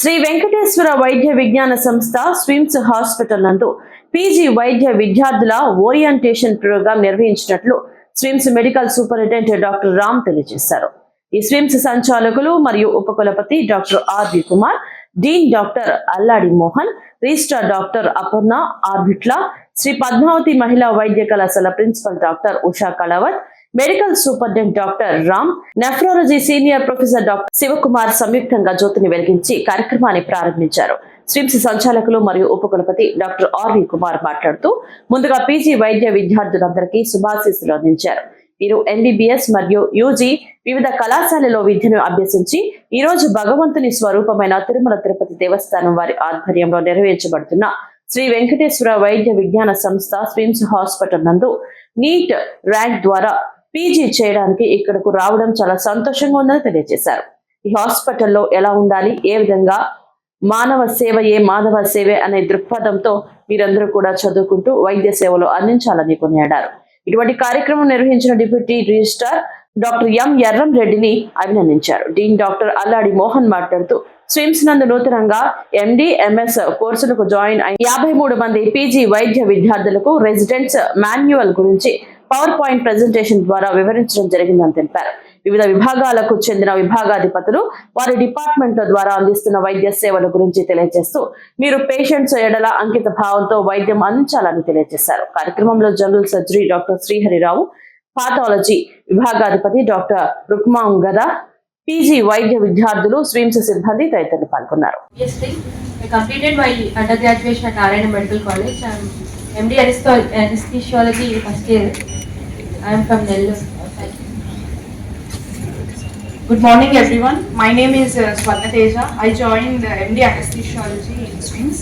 శ్రీ వెంకటేశ్వర వైద్య విజ్ఞాన సంస్థ స్విమ్స్ హాస్పిటల్ నందు పీజీ వైద్య విద్యార్థుల ఓరియంటేషన్ ప్రోగ్రాం నిర్వహించినట్లు SVIMS medical superintendent doctor Ram తెలియజేశారు. ఈ స్విమ్స్ సంచాలకులు మరియు ఉపకులపతి doctor R V Kumar, dean doctor Alladi Mohan, registrar doctor Aparna Arbitla, Shri Padmavathi మహిళా వైద్య కళాశాల principal doctor Usha Kalavath, medical superintendent doctor Ram, nephrology senior professor doctor Sivakumar సంయుక్తంగా జ్యోతిని వెలిగించి కార్యక్రమాన్ని ప్రారంభించారు. స్విమ్స్ సంచాలకులు మరియు ఉపకులపతి డాక్టర్ ఆర్వి కుమార్ మాట్లాడుతూ ముందుగా పీజీ వైద్య విద్యార్థులందరికీ శుభాశీస్సులు అందించారు. వీరు ఎంబీబీఎస్ మరియు యూజీ వివిధ కళాశాలలో విద్యను అభ్యసించి ఈ రోజు భగవంతుని స్వరూపమైన తిరుమల తిరుపతి దేవస్థానం వారి ఆధ్వర్యంలో నిర్వహించబడుతున్న శ్రీ వెంకటేశ్వర వైద్య విజ్ఞాన సంస్థ స్విమ్స్ హాస్పిటల్ నందు నీట్ ర్యాంక్ ద్వారా పీజీ చేయడానికి ఇక్కడకు రావడం చాలా సంతోషంగా ఉందని తెలియజేశారు. ఈ హాస్పిటల్లో ఎలా ఉండాలి, ఏ విధంగా మానవ సేవయే మాధవ సేవే అనే దృక్పథంతో మీరందరూ కూడా చదువుకుంటూ వైద్య సేవలు అందించాలని కొనియాడారు. ఇటువంటి కార్యక్రమం నిర్వహించిన deputy registrar doctor M Yerram రెడ్డిని అభినందించారు. డీన్ డాక్టర్ అల్లాడి మోహన్ మాట్లాడుతూ స్విమ్స్ నందు నూతనంగా ఎండి, ఎంఎస్ కోర్సులకు జాయిన్ అయిన 53 మంది పీజీ వైద్య విద్యార్థులకు రెసిడెంట్స్ మాన్యువల్ గురించి పవర్ పాయింట్ ప్రెజెంటేషన్ ద్వారా వివరించడం జరిగిందని తెలిపారు. వివిధ విభాగాలకు చెందిన విభాగాధిపతులు వారి డిపార్ట్మెంట్ల ద్వారా అందిస్తున్న వైద్య సేవల గురించి తెలియజేస్తూ మీరు పేషెంట్స్ ఎడల అంకిత భావంతో వైద్యం అందించాలని తెలియజేశారు. కార్యక్రమంలో general surgery doctor Sriharirao, pathology విభాగాధిపతి డాక్టర్ రుక్మాంగద, పీజీ వైద్య విద్యార్థులు, స్విమ్స్ సిబ్బంది తదితరులు పాల్గొన్నారు. I completed my undergraduation at RN Medical College. I am MD Anesthesiology first year. I am from Nellore. Good morning everyone. My name is Swarna Teja. I joined MD Anesthesiology in SWIMS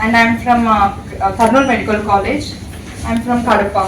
and I am from Karnool Medical College. I am from Kadapa.